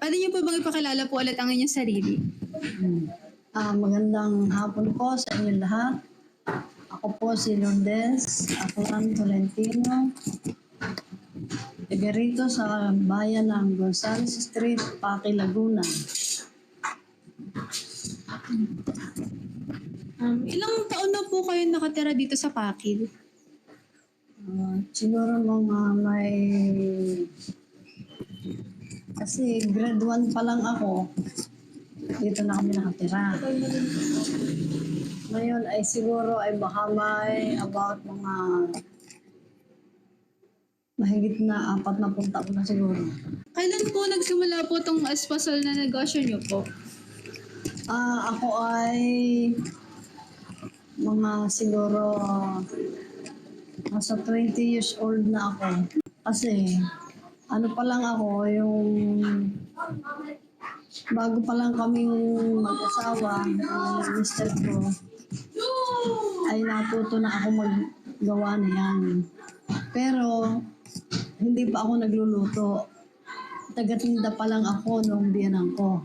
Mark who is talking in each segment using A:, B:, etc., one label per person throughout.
A: Pwede niyo po bang ipakilala po ulit ang inyong sarili?
B: Magandang hapon po sa inyo lahat. Ako po si Lourdes Akulan Tolentino. Taga rito sa bayan ng Gonzales Street, Paki, Laguna.
A: Ilang taon na po kayo nakatira dito sa Pakil?
B: Siguro mga may... Kasi grade 1 pa lang ako, dito na kami nakatira. Ngayon ay siguro ay baka may about mga mahigit na 40 taon na siguro.
A: Kailan po nagsimula po itong espasol na negosyo niyo po?
B: Ako ay mga siguro nasa 20 years old na ako. Kasi ano pa lang ako, yung bago pa lang kaming mag-asawa, ang mister ko, ay natuto na ako maggawa na yan. Pero hindi pa ako nagluluto. Tagatinda pa lang ako nung biyanan ko.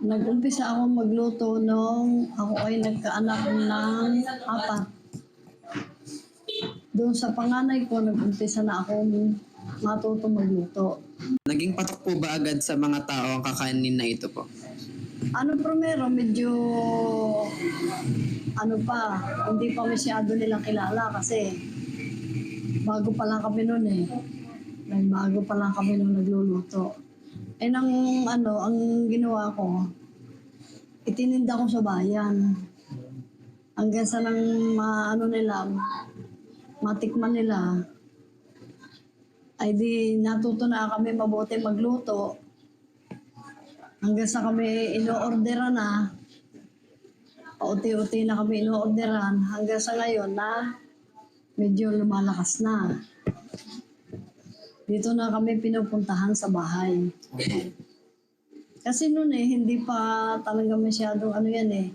B: Nag-umpisa ako magluto nung ako ay nagkaanak ng 4. Doon sa panganay ko, nag-umpisa na ako matuto magluto.
C: Naging patok po ba agad sa mga tao ang kakanin na ito po?
B: Primero, medyo hindi pa masyado nilang kilala kasi bago pa lang kami noon eh. Bago pa lang kami noon nagluluto. Ang ginawa ko, itininda ko sa bayan. Hanggang sa matikman nila, ay di natuto na kami mabuti magluto. Hanggang sa kami ino-orderan na, pauti-uti na kami ino-orderan, hanggang sa ngayon na medyo lumalakas na. Dito na kami pinupuntahan sa bahay. Kasi noon hindi pa talaga masyadong yan eh.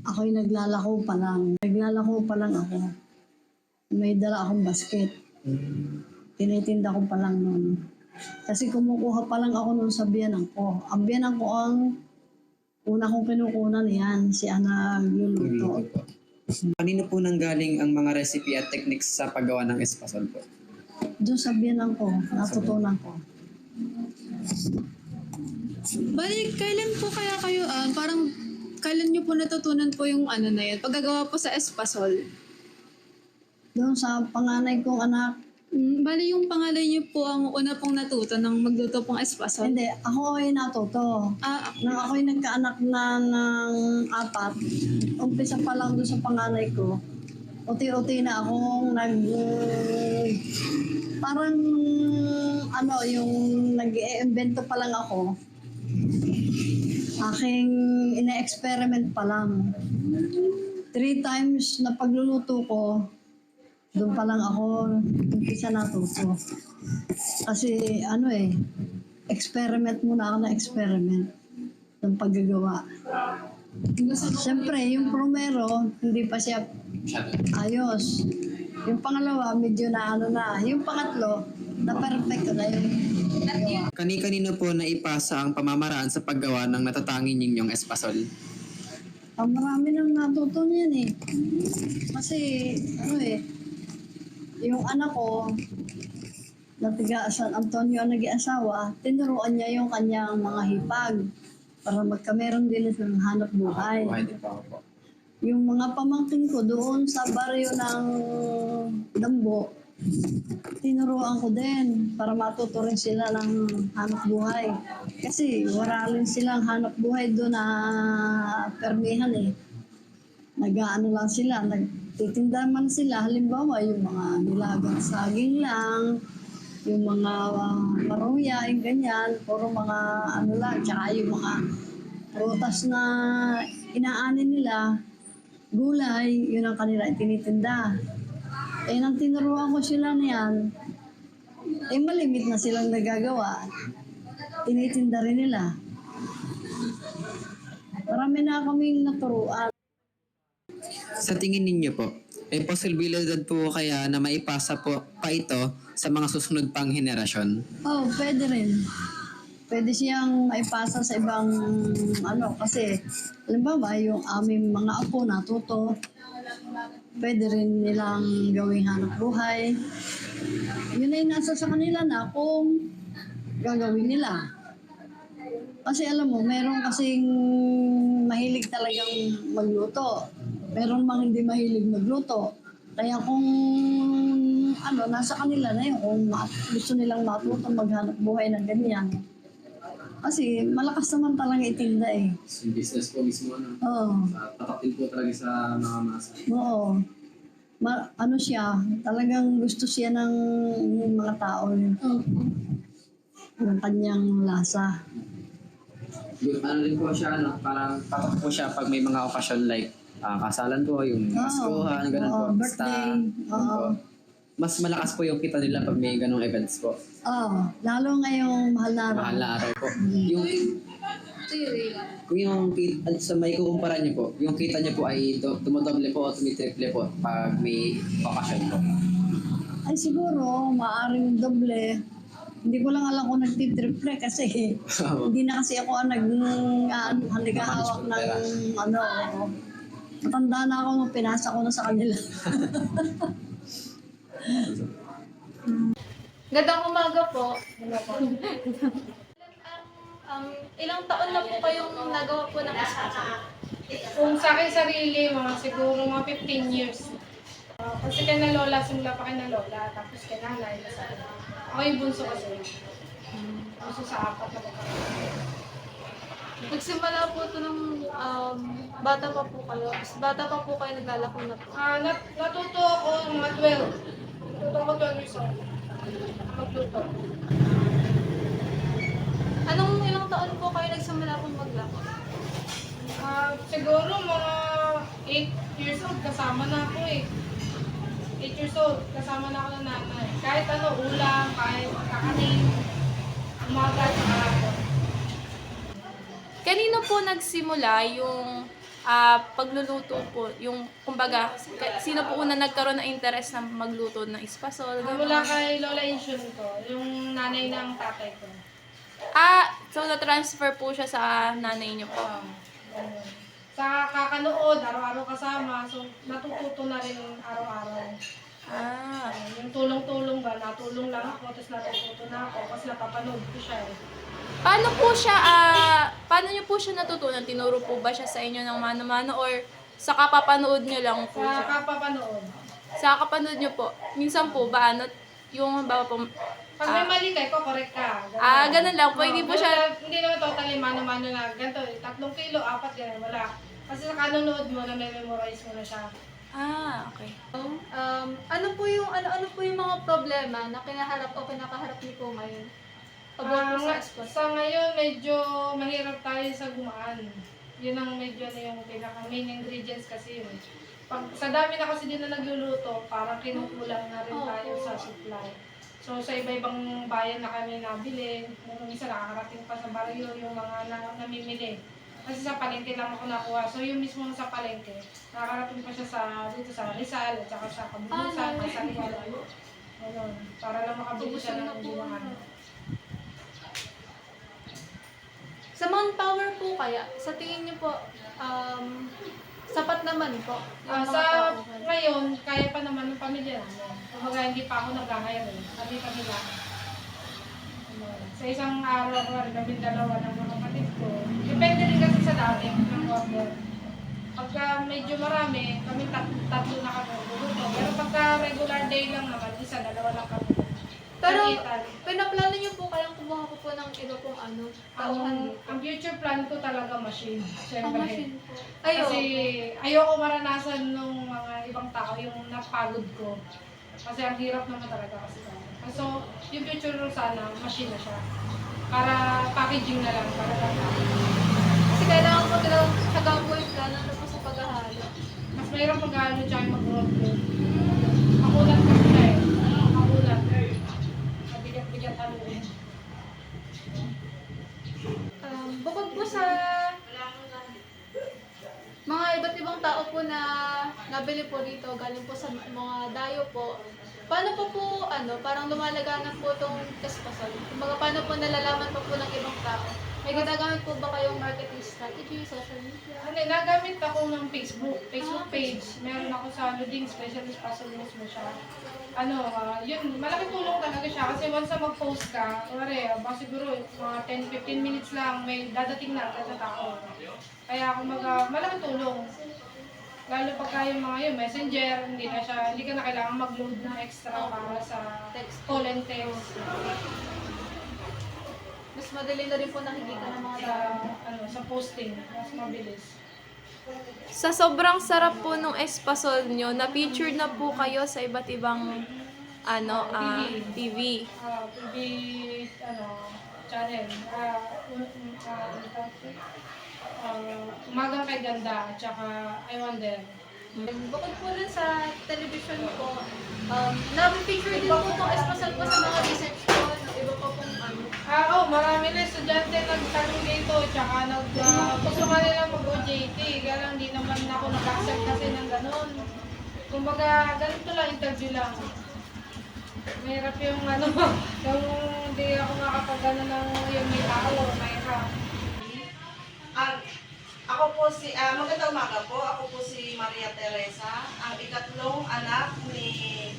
B: Ako'y naglalako pa lang. Naglalako pa lang ako. May dala akong basket. Tinitinda ko pa lang noon. Kasi kumukuha pa lang ako noon sa biyanan ko. Ang biyanan ko ang una kong kinukunan yan, si Ana Gluluto.
C: Kanino po nanggaling ang mga recipe at techniques sa paggawa ng espasol po?
B: Doon sa biyanan ko, natutunan ko.
A: Balik, kailan po kaya kayo, kailan niyo po natutunan po yung na yun? Paggagawa po sa espasol?
B: Doon sa panganay kong anak,
A: Bali yung pangalan niyo po ang una pong natuto ng magluto pong espasol?
B: hindi, ako ay natuto. Nang ako'y nagkaanak na ng 4, umpisa pa lang doon sa panganay ko, uti-uti na akong yung nag-i-invento pa lang ako. Aking ina-experiment pa lang. 3 times na pagluluto ko, doon pa lang ako umpisa natuto. Kasi experiment muna ako na experiment ng paggagawa. Siyempre, yung primero, hindi pa siya ayos. Yung pangalawa, medyo na. Yung pangatlo, na perfecto na yung gawa.
C: Kani-kanino po naipasa ang pamamaraan sa paggawa ng natatanging ninyong espasol?
B: Marami nang natuto niyan eh. Kasi, yung anak ko, na tiga San Antonio ang nag-iasawa, tinuruan niya yung kanyang mga hipag para magkameron din ng hanap buhay. Yung mga pamangkin ko doon sa baryo ng Dambo, tinuruan ko din para matuto rin sila ng hanap buhay. Kasi wala rin silang hanap buhay doon na permihan eh. Nag-aano lang sila, nagtitinda man sila. Halimbawa, yung mga nilagang saging lang, yung mga paruya, yung ganyan, puro mga tsaka yung mga prutas na inaanin nila, gulay, yun ang kanila itinitinda. Nang tinuruan ko sila niyan, malimit na silang nagagawa. Tinitinda rin nila. Marami na kaming naturuan.
C: Sa tingin ninyo po, may posibilidad po kaya na maipasa po pa ito sa mga susunod pang henerasyon?
B: Oh, pwede rin. Pwede siyang maipasa sa ibang kasi halimbawa yung aming mga apo natuto, pwede rin nilang gawing hanap buhay. Yun ay nasa sa kanila na kung gagawin nila. Kasi alam mo, meron kasing mahilig talagang magluto. Meron mang hindi mahilig magluto. Kaya kung nasa kanila na yun, kung gusto nilang matuto maghanap buhay ng ganyan. Kasi malakas naman talaga itinda eh.
C: Yung business po mismo,
B: Oo.
C: Tataktin po talaga sa mga masa.
B: Oo. Siya, talagang gusto siya ng mga tao yun. Yung kanyang lasa.
C: Ano rin po siya, parang patok po siya pag may mga okasyon like kasalan po, yung Paskuhan, ganun po.
B: Birthday. Oo.
C: Mas malakas po yung kita nila pag may ganong events po.
B: Lalo ngayong mahal na araw.
C: Mahal na araw po. Yung, kung yung sa may kukumpara niyo po, yung kita niyo po ay dumodoble po o tumitriple po pag may okasyon po.
B: Ay siguro, maaring doble. Hindi ko lang alam kung nagtitriple kasi hindi na kasi ako ang nagahawak ng matanda na ako nung pinasa ko na sa kanila.
D: Gandang umaga po. Ilang taon na po kayong nagawa po ng espresso?
E: Kung sa akin sarili, siguro mga 15 years. Kasi kay na lola, simula pa kay na lola, tapos kay nanay. Ako yung bunso kasi. Bunso sa apat na magkakaroon.
D: Nagsimula po ito ng bata pa po kayo. Bata pa po kayo naglalako na po.
E: Natuto ako mga 12. Natuto ako 12 years old. Magluto.
D: Anong ilang taon po kayo nagsimula pong maglako?
E: Siguro mga 8 years old, kasama na ako eh. 8 years old, kasama na ako ng nanay. Kahit ulam, kahit kakanin, umaga at hapon.
D: Kanino po nagsimula yung pagluluto po? Yung, kumbaga, sino po una nagkaroon ng interest na magluto ng espasol?
E: Mula kay Lola Insyun ko, yung nanay ng tatay ko.
D: So na-transfer po siya sa nanay niyo po.
E: Ganun. Sa kakanood, araw-araw kasama, so natututo na rin araw-araw. Yung tulong-tulong ba, natulong lang ako, tapos natututo na ako, kasi napapanood ko siya eh.
D: Paano niyo po siya natutunan? Tinuro po ba siya sa inyo ng mano-mano or sa kapapanood niyo lang po
E: Sa
D: siya?
E: kapapanood.
D: Sa kapanood niyo po. Minsan po ba, yung bawa po,
E: Pag may mali ka, correct ka.
D: ganun lang po. Hindi po siya,
E: Hindi naman totally mano-mano na ganito, 3 kilo, 4 ganun, wala. Kasi sa kanonood mo na may memorize mo na siya.
D: okay. Ano po yung mga problema na kinaharap o kinakaharap niyo po ngayon?
E: Sa ngayon, medyo mahirap tayo sa gumaan. Yun ang medyo yung pinaka-main ingredients kasi yun. Sa dami na kasi din na nagluluto, parang kinukulang na rin tayo sa supply. So sa iba-ibang bayan na kami nabili, nung isa nakakarating pa sa baryo yung mga namimili. Kasi sa palengke lang ako nakuha. So yung mismo sa palengke, nakakarating pa siya dito sa Rizal at saka sa Kabulusan, sa Rizal. Ganun, para lang makabili siya ng ginahan.
D: Sa manpower po kaya, sa tingin niyo po, sapat naman po yung mga
E: Sa
D: tao.
E: ngayon, kaya pa naman ng pamilya namin. Kumbaga, hindi pa ako nag-hire. Kami lang. Sa isang araw ko rin kami dalawa ng mga kapatid ko. Depende rin kasi sa dami ng order. Pagka medyo marami, kami tatlo na kami luluto. Pero pagka regular day lang naman, isa, dalawa lang kami.
D: Pero,
E: Sa
D: pinaplano niyo po kayang kumuha po ng iba pong tauhan dito?
E: ang future plan ko talaga machine.
D: Ang
E: Siyempre.
D: machine po.
E: Kasi ayoko maranasan nung mga ibang tao yung napagod ko. Kasi ang hirap naman talaga kasi. So, yung future ko sana, machine na siya. Para packaging na lang, para lang.
D: Kasi kailangan po talagang tagabuhin ka na po sa paghahalo.
E: Mas mayroong pag-ano tsaka yung mag-roll. Makulat kasi siya eh. Makulat. Mabigat-bigat ano eh.
D: Bukod po sa mga iba't ibang tao po na nabili po dito, galing po sa mga dayo po, paano po, parang lumalaganap po itong espasol? Kumbaga, paano po nalalaman po ng ibang tao? May ginagamit po ba kayong marketing strategy, social media?
E: Hindi, nagamit ako ng Facebook page. Meron ako sa Luding Specialist Puzzle mismo siya. Yun, malaking tulong talaga siya kasi once na mag-post ka, siguro mga 10-15 minutes lang, may dadating na tao. Kaya malaking tulong. Lalo pagka yung mga yun, messenger, hindi ka na kailangan mag-load ng extra para sa call and text.
D: Mas madali na rin po nakikita ng mga
E: Sa, sa posting, mas mabilis.
D: Sa sobrang sarap po nung espasol nyo, na-featured na po kayo sa iba't ibang TV.
E: TV, channel. Umagang kay Ganda, at saka I Wonder.
D: Bukod po rin sa television po, na-feature din po itong espasol po sa mga research po, ng iba pa pong
E: Marami na estudyante nagtanong dito, tsaka gusto ka nila mag-OJT, kaya lang di naman ako nag-accept kasi ng ganun. Kumbaga, ganito lang, interview lang. Mahirap yung yung hindi ako makapag ng yung may tao, mahirap.
F: Ako po magandang umaga po. Ako po si Maria Teresa, ang ikatlong anak ni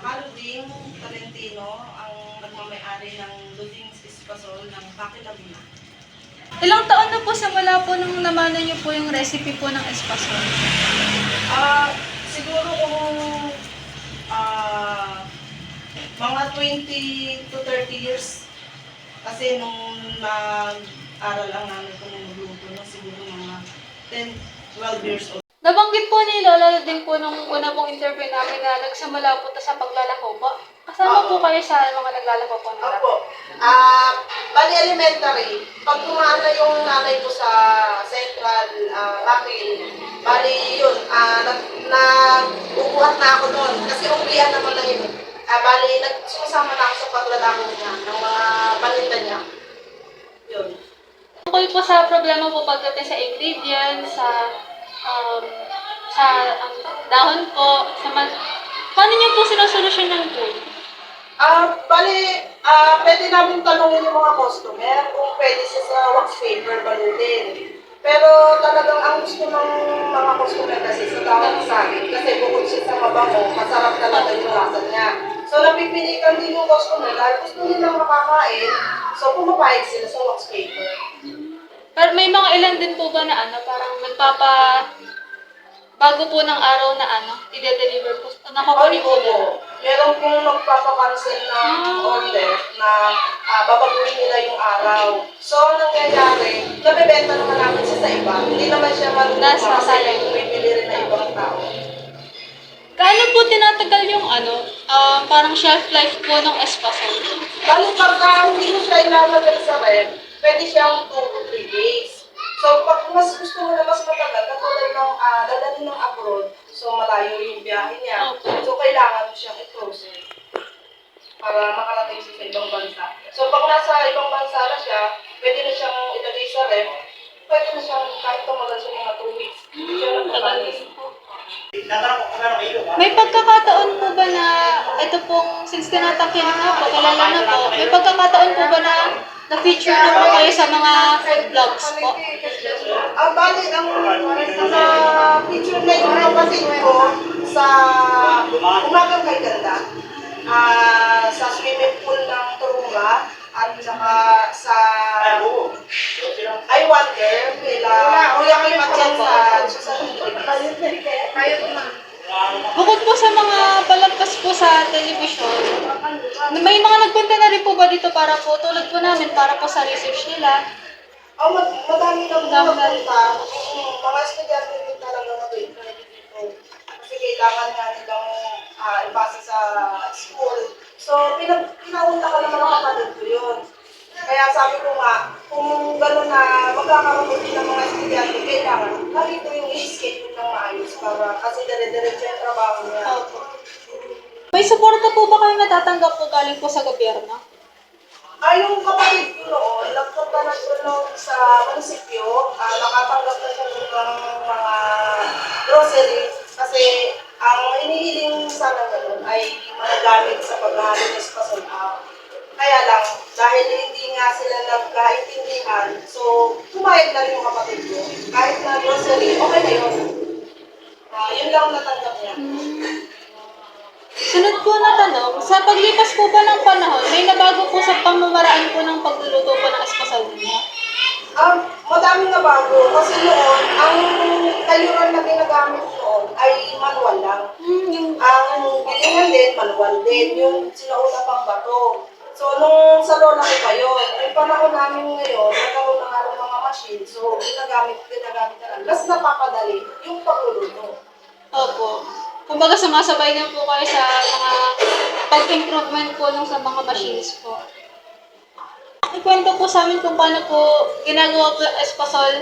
F: Kaluding Tolentino, ang nagmamayari ng Luding Espasol ng Paquilabina.
A: Ilang taon na po simula po nung namanan niyo po yung recipe po ng espasol?
F: Siguro kung mga 20 to 30 years. Kasi nung nag-aral ang namin kung magluto na siguro mga 10, 12 years old.
A: Nabanggit po ni Lola din po nung una pong interview namin na nagsimula po sa paglalako po. Kasama po kayo sa mga naglalako po ng
F: Opo. Bali elementary, pag kumain na yung nanay ko sa Central Rapil, bali yun, nag-ubuhat na ako noon kasi uwian naman na yun. Bali, sumasama na ako sa paglalako niya, ng mga paninda niya. Yun.
A: Tungkol po sa problema po pagdating sa ingredients, sa dahon po, paano niyo po sinusolusyonan po?
F: Pwede namin tanongin yung mga customer kung pwede siya sa wax paper balutin. Pero talagang ang gusto ng mga customer kasi sa tawag sa akin, kasi bukod siya sa mabango, masarap talaga yung lasa niya. So napipilitan din yung customer dahil gusto nilang makakain, so pumapayag sila sa wax paper.
A: Pero may mga ilan din po ba na parang bago po ng araw na i-deliver po, nakukunin po na?
F: Meron pong magpapakancel ng order na babaguhin nila yung araw. So, ang nangyayari, nabibenta naman namin siya sa iba. Hindi naman siya
A: Nasa
F: kasi bibili rin na ibang tao.
A: Gaano po tinatagal yung parang shelf life po ng espasol?
F: Bali, pagka hindi mo siya ilalagay sa ref, pwede siyang 2 to 3 days. So, pag mas gusto mo na mas matagal, katulad ng dadalhin ng abroad, so malayo yung biyahe niya. So, kailangan mo siyang i-frozen para makarating siya sa ibang bansa. So, pag nasa ibang bansa na siya, pwede na siyang ilagay sa ref, pwede na siyang kahit tumagal siya mga 2 weeks. Siya nagpapagis.
A: May pagkakataon po ba na, ito pong, since tinatakyan na po, kilala na po, may pagkakataon po ba na na-feature na po kayo sa mga food vlogs po?
F: Bali, ang picture na yung kapatid ko sa umagang kay ganda, sa swimming pool ng Turunga, at saka sa I Wonder, Kuya Kim Matyan sa
A: Bukod po sa mga palagpas po sa telebisyon, may mga nagpunta na rin po ba dito para po, tulad po namin, para po sa research nila?
F: Madami nang pumunta. Mga estudyante din talaga mag-internet dito. Kasi kailangan nga nilang ipasa sa school. So, pinaunta ka naman ang kapatid ko yun. Kaya sabi ko nga, kung gano'n na magkakaroon din ng mga estudyante, kailangan narito yung i-schedule ng maayos para kasi dire-diretso yung trabaho niya.
A: May suporta po ba kayo natatanggap po galing po sa gobyerno?
F: Yung kapatid ko noon, nagpunta na tulong sa munisipyo, nakatanggap na siya ng mga groceries kasi ang hinihiling sana gano'n ay nagkaintindihan. So, pumayag na rin yung kapatid ko. Kahit na grocery, okay na yun. Yun lang ang natanggap niya.
A: Sunod po na tanong, sa paglipas po ba ng panahon, may nabago po sa pamamaraan po ng pagluluto po ng espasal niya?
F: Madaming na bago. Kasi noon, ang kayuran na ginagamit noon ay manual lang. Ang gilingan din, manual din. Yung sinauna pang bato. So, nung sa lola ko pa yun, yung panahon namin ngayon, nagkaroon na nga ng mga machine. So, ginagamit na lang. Mas napapadali yung pagluluto.
A: Opo. Kumbaga sumasabay din po kayo sa mga pag-improvement po nung sa mga machines po. Ikwento po sa amin kung paano po ginagawa po yung espasol.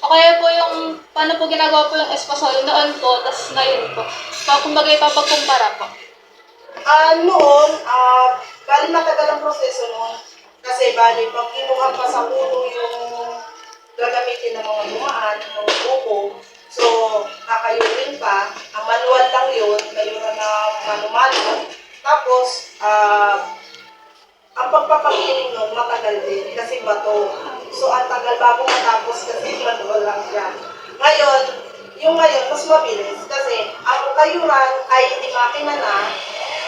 A: O kaya po yung paano po ginagawa po yung espasol noon po, tas ngayon po. So, kumbaga ipapagkumpara po.
F: Noon, bali matagal ang proseso noon. Kasi bali, pag kinuha pa sa ulo yung gagamitin ng mga dumaan, ng buko, so kakayurin pa, ang manual lang yun, mayroon na manual. Tapos, ang pagpapagiling nun, matagal din kasi bato. So, ang tagal bago matapos kasi manual lang siya. Ngayon, mas mabilis kasi ang kayuran ay di makina na,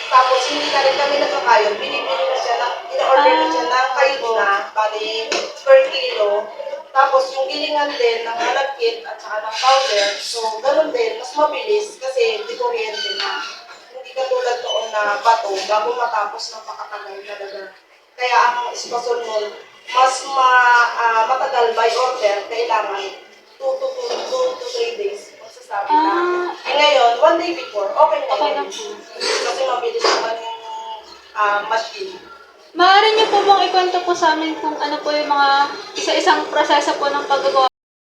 F: tapos hindi na rin kami nagkakayod, binibili na siya in-order na siya ng kayod na, bali per kilo. Tapos yung gilingan din ng malagkit at saka ng powder, so ganun din, mas mabilis kasi di kuryente na. Hindi katulad noon na bato, bago matapos ng pakatagal talaga. Kaya ang espasol nun, mas matagal by order, kailangan 2 to 3 days magsasabi na. Ngayon, 1 day before, okay na
A: Okay
F: yun.
A: na po.
F: Kasi mabilis naman yung machine.
A: Maaari niyo po bang ikwento po sa amin kung ano po yung mga isa-isang proseso po ng paggagawa